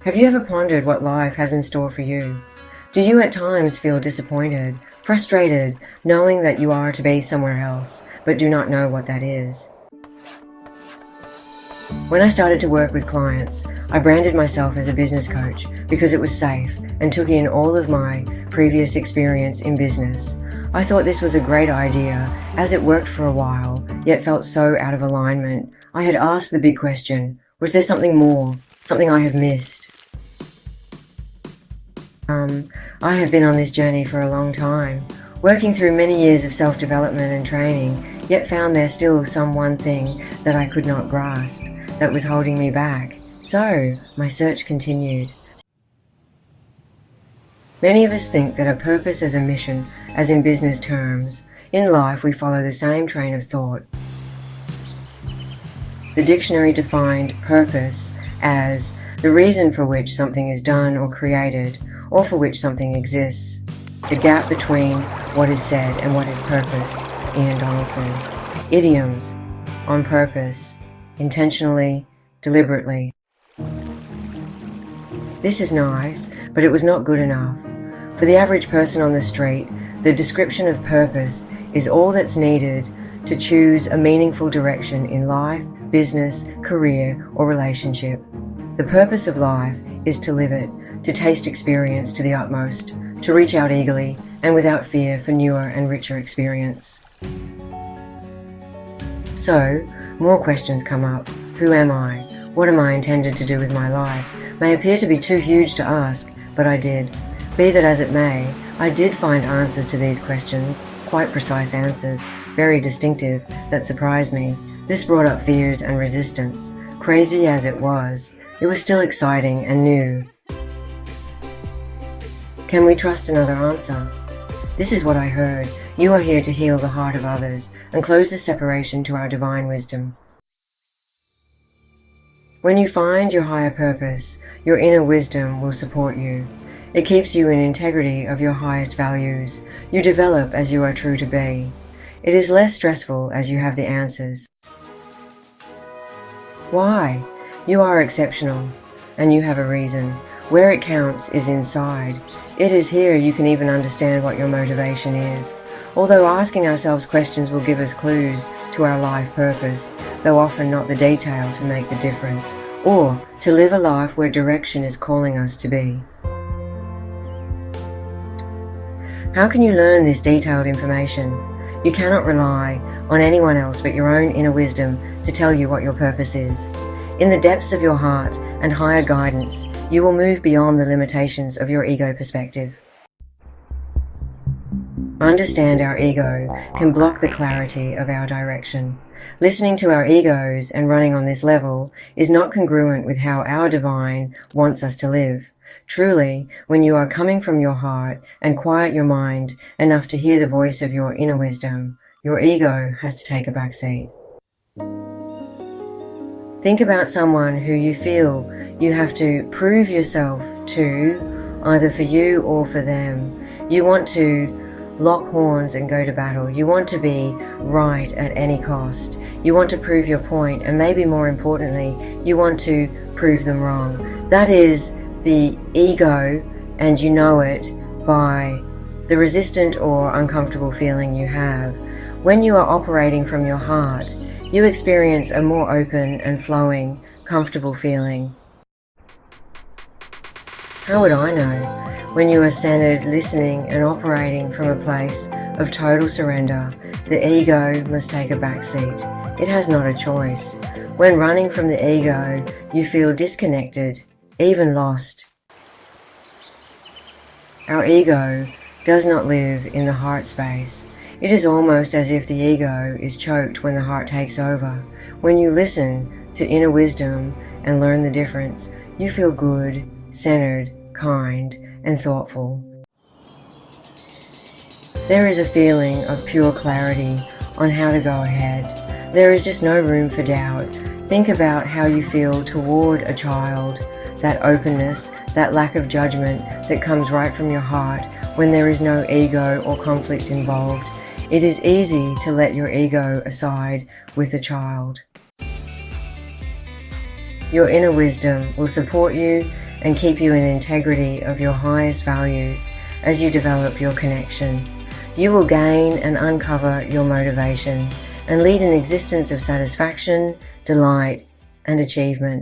Have you ever pondered what life has in store for you? Do you at times feel disappointed, frustrated, knowing that you are to be somewhere else, but do not know what that is? When I started to work with clients, I branded myself as a business coach because it was safe and took in all of my previous experience in business. I thought this was a great idea as it worked for a while, yet felt so out of alignment. I had asked the big question, was there something more, something I have missed? I have been on this journey for a long time, working through many years of self-development and training, yet found there still some one thing that I could not grasp, that was holding me back. So, my search continued. Many of us think that a purpose is a mission, as in business terms. In life, we follow the same train of thought. The dictionary defined purpose as the reason for which something is done or created, or for which something exists. The gap between what is said and what is purposed. Ian Donaldson. Idioms. On purpose. Intentionally. Deliberately. This is nice, but it was not good enough. For the average person on the street, the description of purpose is all that's needed to choose a meaningful direction in life, business, career, or relationship. The purpose of life is to live it, to taste experience to the utmost, to reach out eagerly and without fear for newer and richer experience. So, more questions come up. Who am I? What am I intended to do with my life? May appear to be too huge to ask, but I did. Be that as it may, I did find answers to these questions, quite precise answers, very distinctive, that surprised me. This brought up fears and resistance. Crazy as it was still exciting and new. Can we trust another answer? This is what I heard. You are here to heal the heart of others and close the separation to our divine wisdom. When you find your higher purpose, your inner wisdom will support you. It keeps you in integrity of your highest values. You develop as you are true to be. It is less stressful as you have the answers. Why? You are exceptional, and you have a reason. Where it counts is inside. It is here you can even understand what your motivation is. Although asking ourselves questions will give us clues to our life purpose, though often not the detail to make the difference, or to live a life where direction is calling us to be. How can you learn this detailed information? You cannot rely on anyone else but your own inner wisdom to tell you what your purpose is. In the depths of your heart and higher guidance, you will move beyond the limitations of your ego perspective. Understand our ego can block the clarity of our direction. Listening to our egos and running on this level is not congruent with how our divine wants us to live. Truly, when you are coming from your heart and quiet your mind enough to hear the voice of your inner wisdom, your ego has to take a back seat. Think about someone who you feel you have to prove yourself to, either for you or for them. You want to lock horns and go to battle. You want to be right at any cost. You want to prove your point, and maybe more importantly, you want to prove them wrong. That is the ego, and you know it by the resistant or uncomfortable feeling you have. When you are operating from your heart, you experience a more open and flowing, comfortable feeling. How would I know? When you are centered, listening and operating from a place of total surrender, the ego must take a back seat. It has not a choice. When running from the ego, you feel disconnected, even lost. Our ego does not live in the heart space. It is almost as if the ego is choked when the heart takes over. When you listen to inner wisdom and learn the difference, you feel good, centered, kind, and thoughtful. There is a feeling of pure clarity on how to go ahead. There is just no room for doubt. Think about how you feel toward a child, that openness, that lack of judgment that comes right from your heart when there is no ego or conflict involved. It is easy to let your ego aside with a child. Your inner wisdom will support you and keep you in integrity of your highest values as you develop your connection. You will gain and uncover your motivation and lead an existence of satisfaction, delight, and achievement.